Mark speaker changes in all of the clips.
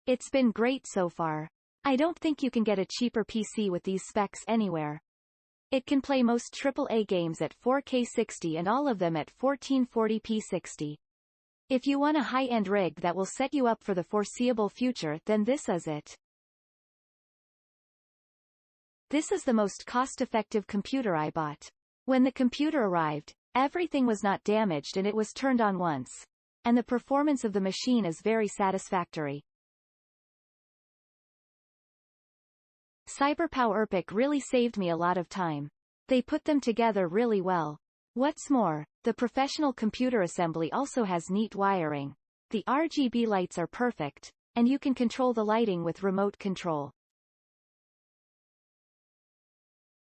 Speaker 1: It's been great so far. I don't think you can get a cheaper PC with these specs anywhere. It can play most AAA games at 4K 60 and all of them at 1440p 60. If you want a high-end rig that will set you up for the foreseeable future, then this is it. This is the most cost-effective computer I bought. When the computer arrived, everything was not damaged and it was turned on once. And the performance of the machine is very satisfactory. CyberpowerPC really saved me a lot of time. They put them together really well. What's more, the professional computer assembly also has neat wiring. The RGB lights are perfect, and you can control the lighting with remote control.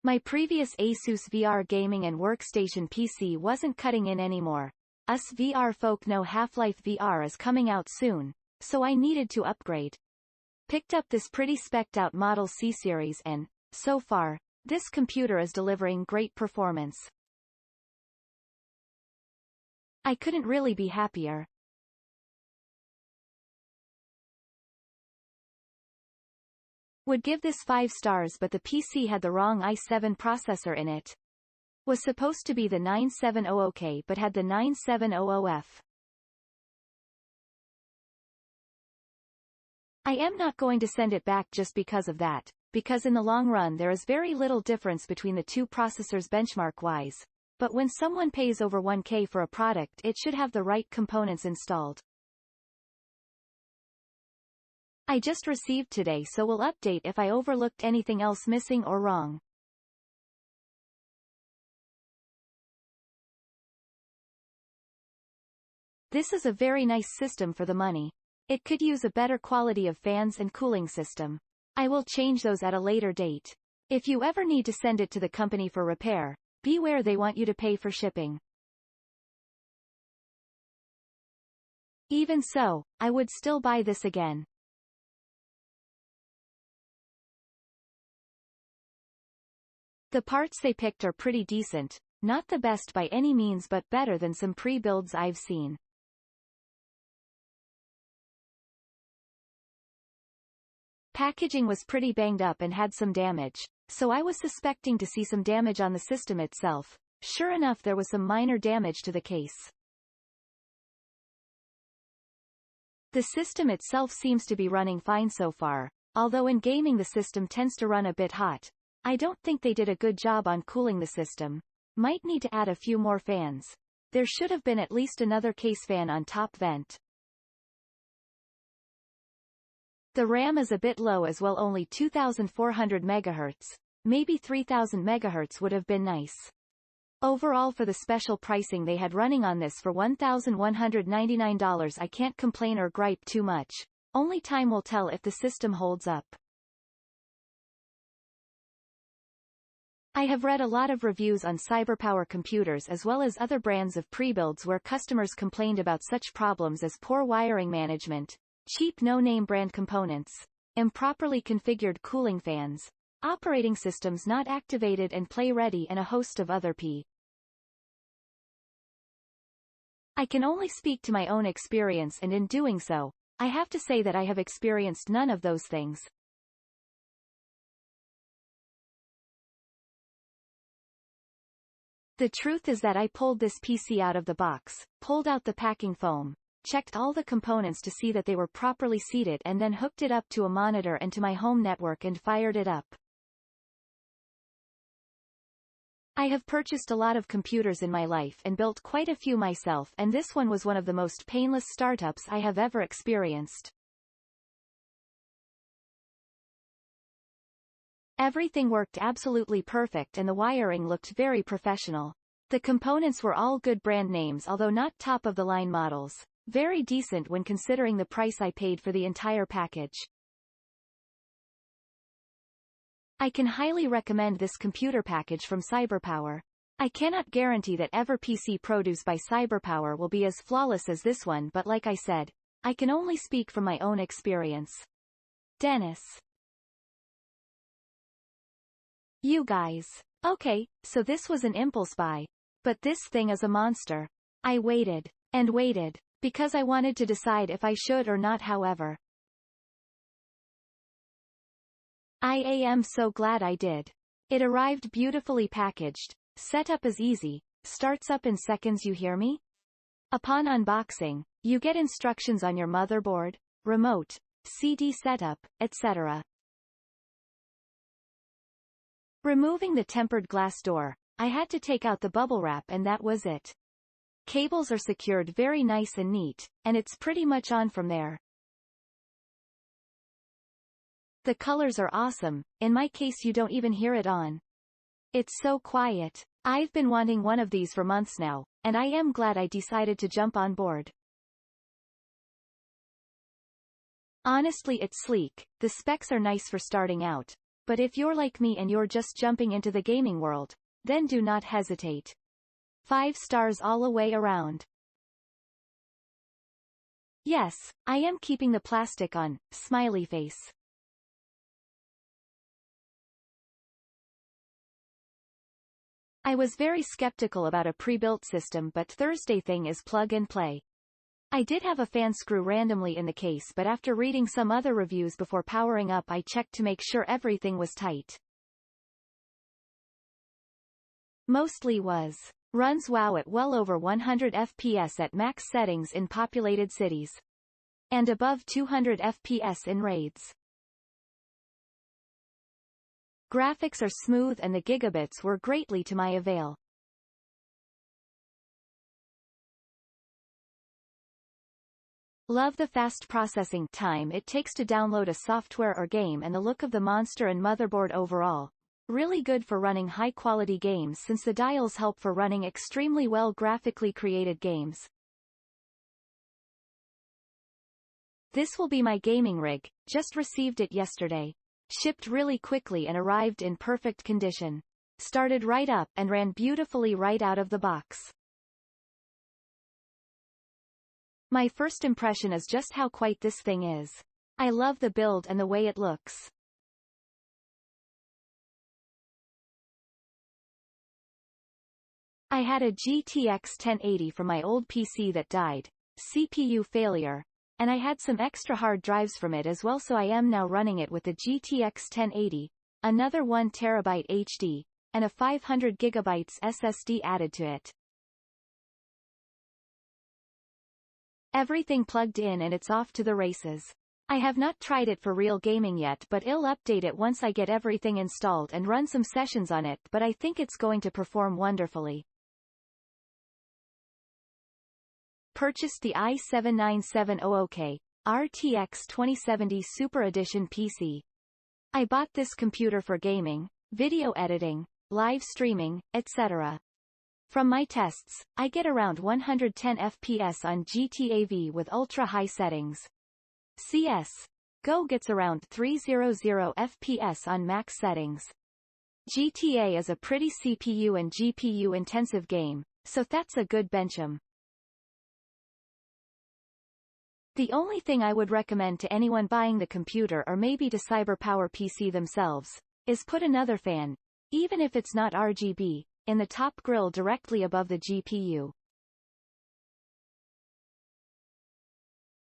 Speaker 1: My previous Asus VR gaming and workstation PC wasn't cutting in anymore. Us VR folk know Half-Life VR is coming out soon, so I needed to upgrade. Picked up this pretty spec'd out Model C series and, so far, this computer is delivering great performance. I couldn't really be happier. Would give this 5 stars, but the PC had the wrong i7 processor in it. Was supposed to be the 9700K but had the 9700F. I am not going to send it back just because of that, because in the long run there is very little difference between the two processors benchmark-wise, but when someone pays over 1K for a product it should have the right components installed. I just received today, so will update if I overlooked anything else missing or wrong. This is a very nice system for the money. It could use a better quality of fans and cooling system. I will change those at a later date. If you ever need to send it to the company for repair, beware, they want you to pay for shipping. Even so, I would still buy this again. The parts they picked are pretty decent, not the best by any means but better than some pre-builds I've seen. Packaging was pretty banged up and had some damage, so I was suspecting to see some damage on the system itself. Sure enough, there was some minor damage to the case. The system itself seems to be running fine so far, although in gaming the system tends to run a bit hot. I don't think they did a good job on cooling the system. Might need to add a few more fans. There should have been at least another case fan on top vent. The RAM is a bit low as well, only 2400 MHz. Maybe 3000 MHz would have been nice. Overall, for the special pricing they had running on this for $1,199, I can't complain or gripe too much. Only time will tell if the system holds up. I have read a lot of reviews on CyberPower computers as well as other brands of pre-builds where customers complained about such problems as poor wiring management, cheap no-name brand components, improperly configured cooling fans, operating systems not activated and play-ready, and a host of other I can only speak to my own experience, and in doing so, I have to say that I have experienced none of those things. The truth is that I pulled this PC out of the box, pulled out the packing foam, checked all the components to see that they were properly seated, and then hooked it up to a monitor and to my home network and fired it up. I have purchased a lot of computers in my life and built quite a few myself, and this one was one of the most painless startups I have ever experienced. Everything worked absolutely perfect and the wiring looked very professional. The components were all good brand names, although not top-of-the-line models. Very decent when considering the price I paid for the entire package. I can highly recommend this computer package from CyberPower. I cannot guarantee that every PC produced by CyberPower will be as flawless as this one, but like I said, I can only speak from my own experience. Dennis. You guys. Okay, so this was an impulse buy. But this thing is a monster. I waited, and waited, because I wanted to decide if I should or not. However, I am so glad I did. It arrived beautifully packaged. Setup is easy. Starts up in seconds, you hear me? Upon unboxing, you get instructions on your motherboard, remote, CD setup, etc. Removing the tempered glass door, I had to take out the bubble wrap and that was it. Cables are secured very nice and neat, and it's pretty much on from there. The colors are awesome, in my case you don't even hear it on. It's so quiet. I've been wanting one of these for months now, and I am glad I decided to jump on board. Honestly, it's sleek, the specs are nice for starting out, but if you're like me and you're just jumping into the gaming world, then do not hesitate. 5 stars all the way around. Yes, I am keeping the plastic on, smiley face. I was very skeptical about a pre-built system, but Thursday thing is plug and play. I did have a fan screw randomly in the case, but after reading some other reviews before powering up, I checked to make sure everything was tight. Mostly was. Runs wow at well over 100 FPS at max settings in populated cities. And above 200 FPS in raids. Graphics are smooth and the gigabits were greatly to my avail. Love the fast processing time it takes to download a software or game and the look of the monster and motherboard overall. Really good for running high-quality games since the dials help for running extremely well graphically created games. This will be my gaming rig, just received it yesterday. Shipped really quickly and arrived in perfect condition. Started right up and ran beautifully right out of the box. My first impression is just how quiet this thing is. I love the build and the way it looks. I had a GTX 1080 from my old PC that died, CPU failure, and I had some extra hard drives from it as well, so I am now running it with the GTX 1080, another 1 TB HD, and a 500 GB SSD added to it. Everything plugged in and it's off to the races. I have not tried it for real gaming yet, but I'll update it once I get everything installed and run some sessions on it, but I think it's going to perform wonderfully. Purchased the i7-9700K RTX 2070 Super Edition PC. I bought this computer for gaming, video editing, live streaming, etc. From my tests, I get around 110 FPS on GTA V with ultra-high settings. CS:GO gets around 300 FPS on max settings. GTA is a pretty CPU and GPU intensive game, so that's a good benchmark. The only thing I would recommend to anyone buying the computer, or maybe to CyberpowerPC themselves, is put another fan, even if it's not RGB, in the top grille directly above the GPU.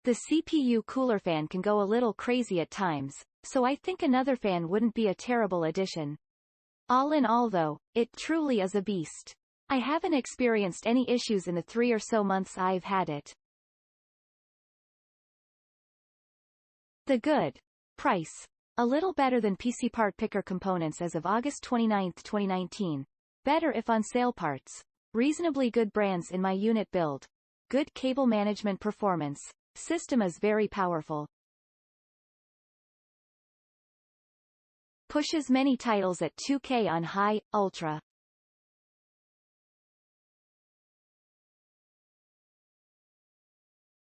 Speaker 1: The CPU cooler fan can go a little crazy at times, so I think another fan wouldn't be a terrible addition. All in all though, it truly is a beast. I haven't experienced any issues in the 3 or so months I've had it. The good price. A little better than PC Part Picker components as of August 29, 2019. Better if on sale parts. Reasonably good brands in my unit build. Good cable management performance. System is very powerful. Pushes many titles at 2K on high, ultra.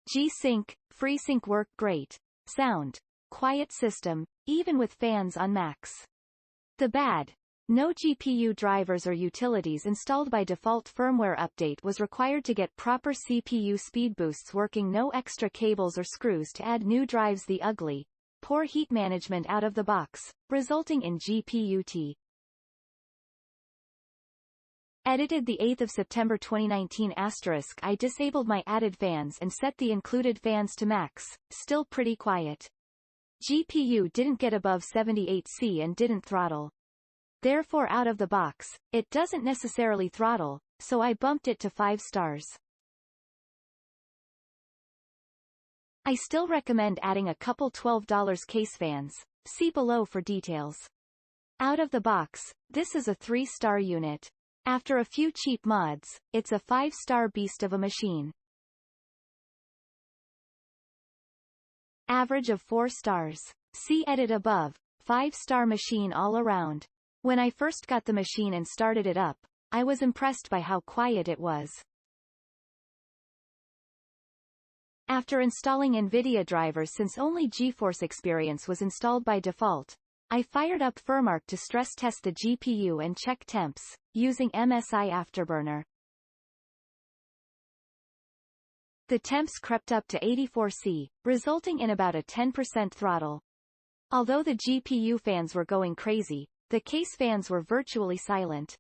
Speaker 1: G-Sync, FreeSync work great. Sound. Quiet system, even with fans on max. The bad. No GPU drivers or utilities installed by default. Firmware update was required to get proper CPU speed boosts working. No extra cables or screws to add new drives. The ugly, poor heat management out of the box, resulting in GPU-T. Edited the 8th of September 2019 *. I disabled my added fans and set the included fans to max, still pretty quiet. GPU didn't get above 78C and didn't throttle. Therefore out of the box, it doesn't necessarily throttle, so I bumped it to 5 stars. I still recommend adding a couple $12 case fans, see below for details. Out of the box, this is a 3-star unit. After a few cheap mods, it's a 5-star beast of a machine. Average of 4 stars. See edit above, 5-star machine all around. When I first got the machine and started it up, I was impressed by how quiet it was. After installing NVIDIA drivers since only GeForce Experience was installed by default, I fired up Firmark to stress test the GPU and check temps, using MSI Afterburner. The temps crept up to 84C, resulting in about a 10% throttle. Although the GPU fans were going crazy, the case fans were virtually silent.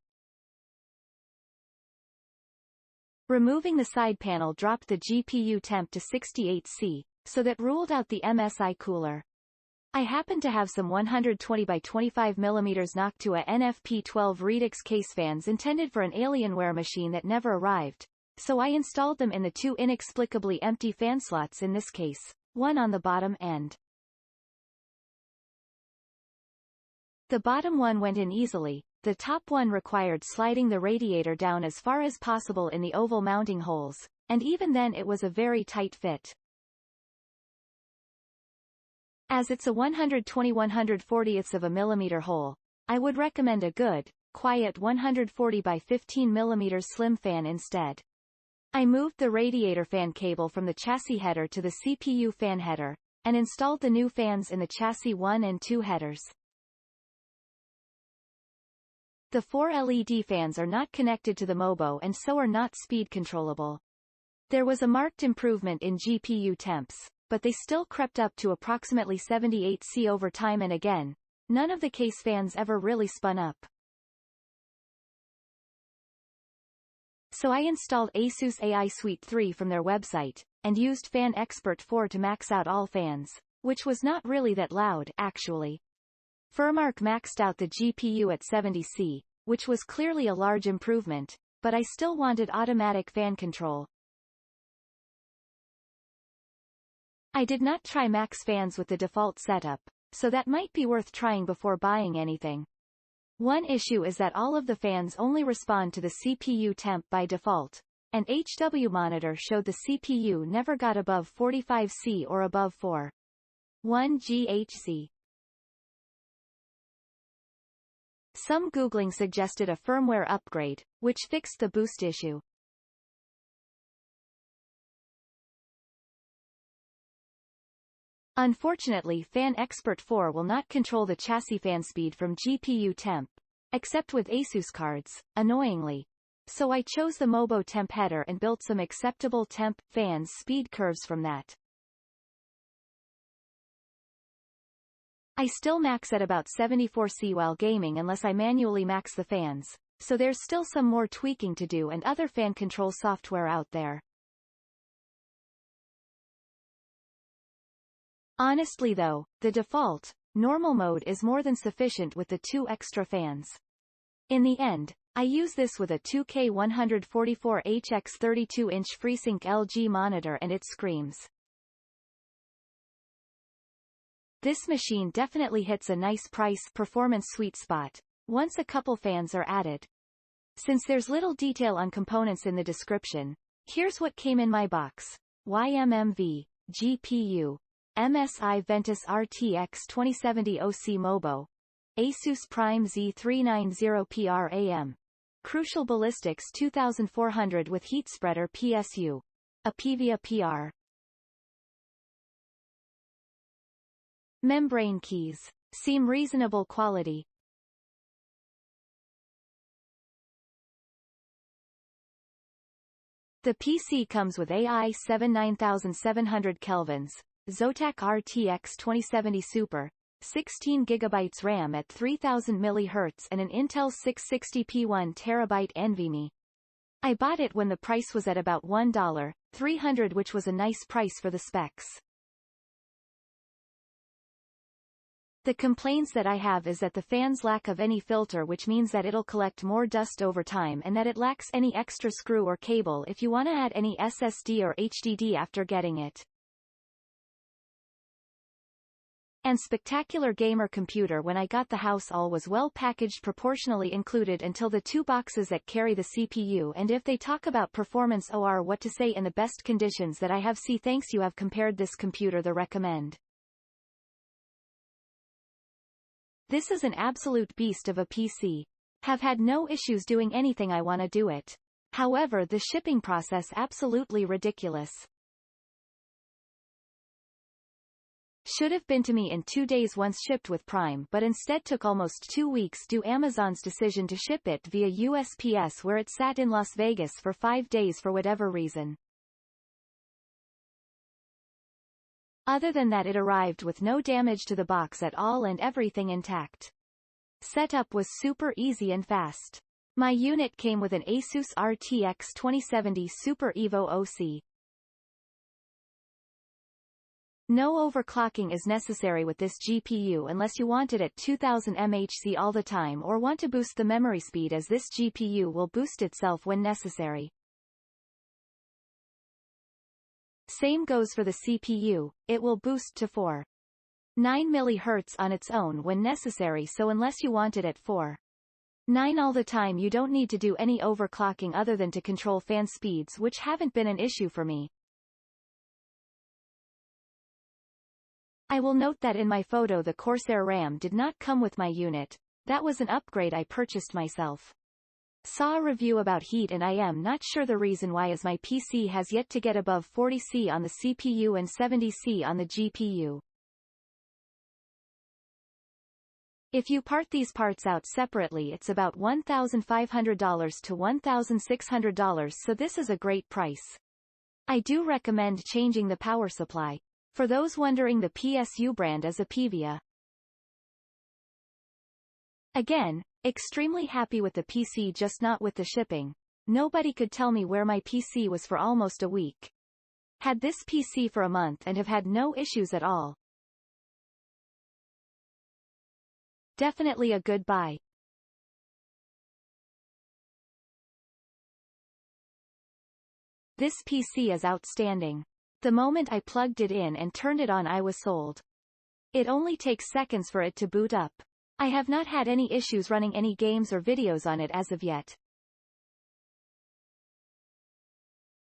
Speaker 1: Removing the side panel dropped the GPU temp to 68C, so that ruled out the MSI cooler. I happened to have some 120 by 25 mm Noctua NFP12 Redux case fans intended for an Alienware machine that never arrived, so I installed them in the 2 inexplicably empty fan slots in this case, one on the bottom end. The bottom one went in easily, the top one required sliding the radiator down as far as possible in the oval mounting holes, and even then it was a very tight fit. As it's a 120/140th of a millimeter hole, I would recommend a good, quiet 140 by 15 mm slim fan instead. I moved the radiator fan cable from the chassis header to the CPU fan header, and installed the new fans in the chassis 1 and 2 headers. The 4 LED fans are not connected to the MOBO and so are not speed controllable. There was a marked improvement in GPU temps, but they still crept up to approximately 78C over time, and again, none of the case fans ever really spun up. So I installed ASUS AI Suite 3 from their website, and used Fan Expert 4 to max out all fans, which was not really that loud, actually. Firmark maxed out the GPU at 70C, which was clearly a large improvement, but I still wanted automatic fan control. I did not try max fans with the default setup, so that might be worth trying before buying anything. One issue is that all of the fans only respond to the CPU temp by default. An HW monitor showed the CPU never got above 45C or above 4.1 GHz. Some Googling suggested a firmware upgrade, which fixed the boost issue. Unfortunately, Fan Expert 4 will not control the chassis fan speed from GPU temp, except with ASUS cards, annoyingly. So I chose the MOBO temp header and built some acceptable temp fans speed curves from that. I still max at about 74C while gaming unless I manually max the fans, so there's still some more tweaking to do and other fan control software out there. Honestly though, the default, normal mode is more than sufficient with the 2 extra fans. In the end, I use this with a 2K 144Hz 32-inch FreeSync LG monitor and it screams. This machine definitely hits a nice price-performance sweet spot, once a couple fans are added. Since there's little detail on components in the description, here's what came in my box. YMMV, GPU, MSI Ventus RTX 2070 OC MOBO, ASUS Prime Z390 PRAM, Crucial Ballistics 2400 with Heat Spreader PSU, a PVIA PR. Membrane keys seem reasonable quality. The PC comes with AI7 9700 kelvins, Zotac RTX 2070 Super, 16 GB RAM at 3000 mHz and an Intel 660p 1TB NVMe. I bought it when the price was at about $1.300, which was a nice price for the specs. The complaints that I have is that the fan's lack of any filter, which means that it'll collect more dust over time, and that it lacks any extra screw or cable if you want to add any SSD or HDD after getting it. And spectacular gamer computer. When I got the house, all was well packaged, proportionally included until the 2 boxes that carry the CPU, and if they talk about performance or what to say in the best conditions that I have. See, thanks, you have compared this computer the recommend. This is an absolute beast of a PC. Have had no issues doing anything I want to do it. However, the shipping process absolutely ridiculous. Should have been to me in 2 days once shipped with Prime, but instead took almost 2 weeks due Amazon's decision to ship it via USPS, where it sat in Las Vegas for 5 days for whatever reason. Other than that, it arrived with no damage to the box at all and everything intact. Setup was super easy and fast. My unit came with an Asus RTX 2070 Super Evo OC. No overclocking is necessary with this GPU unless you want it at 2000 mHz all the time or want to boost the memory speed, as this GPU will boost itself when necessary. Same goes for the CPU, it will boost to 4.9 MHz on its own when necessary, so unless you want it at 4.9 all the time, you don't need to do any overclocking other than to control fan speeds, which haven't been an issue for me. I will note that in my photo the Corsair RAM did not come with my unit. That was an upgrade I purchased myself. Saw a review about heat and I am not sure the reason why, as my PC has yet to get above 40°C on the CPU and 70°C on the GPU. If you part these parts out separately, it's about $1,500 to $1,600, so this is a great price. I do recommend changing the power supply. For those wondering, the PSU brand is a Pivia. Again, extremely happy with the PC, just not with the shipping. Nobody could tell me where my PC was for almost a week. Had this PC for a month and have had no issues at all. Definitely a good buy. This PC is outstanding. The moment I plugged it in and turned it on, I was sold. It only takes seconds for it to boot up. I have not had any issues running any games or videos on it as of yet.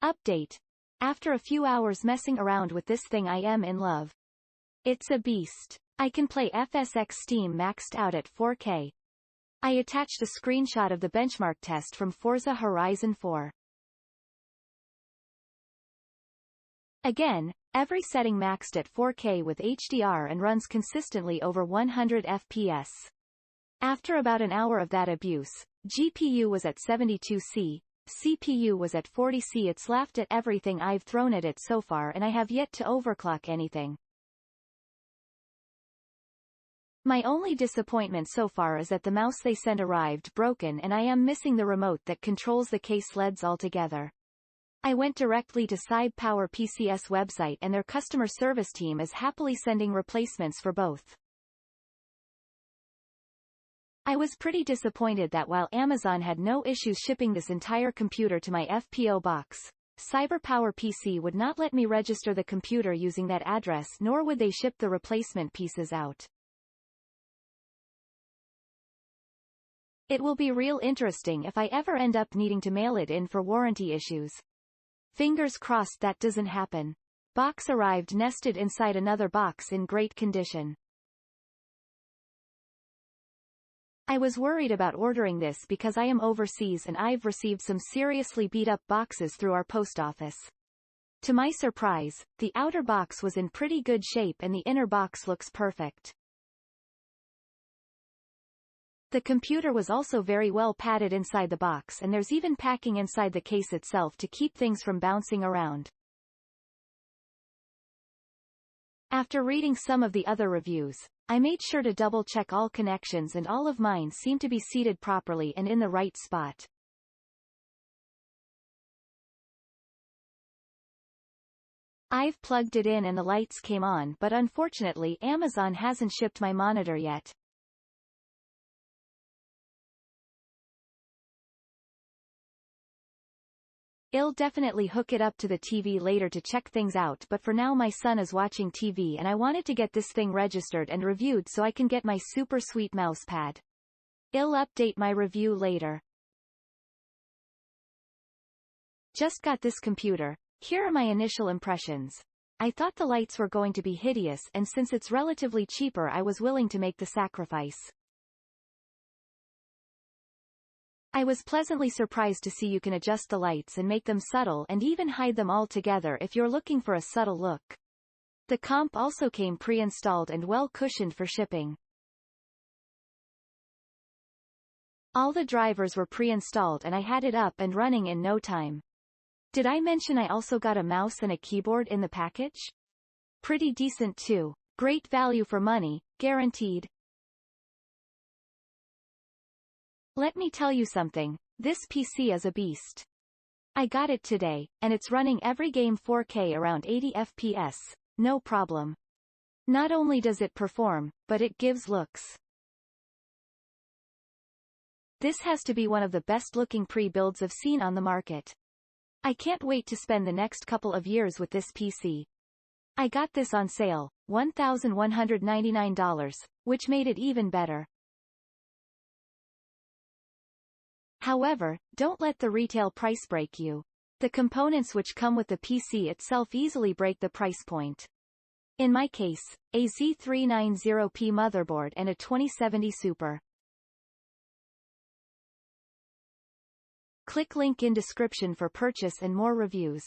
Speaker 1: Update. After a few hours messing around with this thing, I am in love. It's a beast. I can play FSX Steam maxed out at 4K. I attached a screenshot of the benchmark test from Forza Horizon 4. Again, every setting maxed at 4K with HDR and runs consistently over 100 FPS. After about an hour of that abuse, GPU was at 72°C, CPU was at 40°C. It's laughed at everything I've thrown at it so far, and I have yet to overclock anything. My only disappointment so far is that the mouse they sent arrived broken, and I am missing the remote that controls the case LEDs altogether. I went directly to CyberpowerPC's website and their customer service team is happily sending replacements for both. I was pretty disappointed that while Amazon had no issues shipping this entire computer to my FPO box, CyberpowerPC would not let me register the computer using that address, nor would they ship the replacement pieces out. It will be real interesting if I ever end up needing to mail it in for warranty issues. Fingers crossed that doesn't happen. Box arrived nested inside another box in great condition. I was worried about ordering this because I am overseas and I've received some seriously beat up boxes through our post office. To my surprise, the outer box was in pretty good shape and the inner box looks perfect. The computer was also very well padded inside the box, and there's even packing inside the case itself to keep things from bouncing around. After reading some of the other reviews, I made sure to double-check all connections, and all of mine seem to be seated properly and in the right spot. I've plugged it in and the lights came on, but unfortunately Amazon hasn't shipped my monitor yet. I'll definitely hook it up to the TV later to check things out, but for now my son is watching TV and I wanted to get this thing registered and reviewed so I can get my super sweet mouse pad. I'll update my review later. Just got this computer. Here are my initial impressions. I thought the lights were going to be hideous, and since it's relatively cheaper I was willing to make the sacrifice. I was pleasantly surprised to see you can adjust the lights and make them subtle and even hide them altogether if you're looking for a subtle look. The comp also came pre-installed and well cushioned for shipping. All the drivers were pre-installed and I had it up and running in no time. Did I mention I also got a mouse and a keyboard in the package? Pretty decent too. Great value for money, guaranteed. Let me tell you something, this PC is a beast. I got it today, and it's running every game 4K around 80 FPS, no problem. Not only does it perform, but it gives looks. This has to be one of the best-looking pre-builds I've seen on the market. I can't wait to spend the next couple of years with this PC. I got this on sale, $1,199, which made it even better. However, don't let the retail price break you. The components which come with the PC itself easily break the price point. In my case, a Z390P motherboard and a 2070 Super. Click link in description for purchase and more reviews.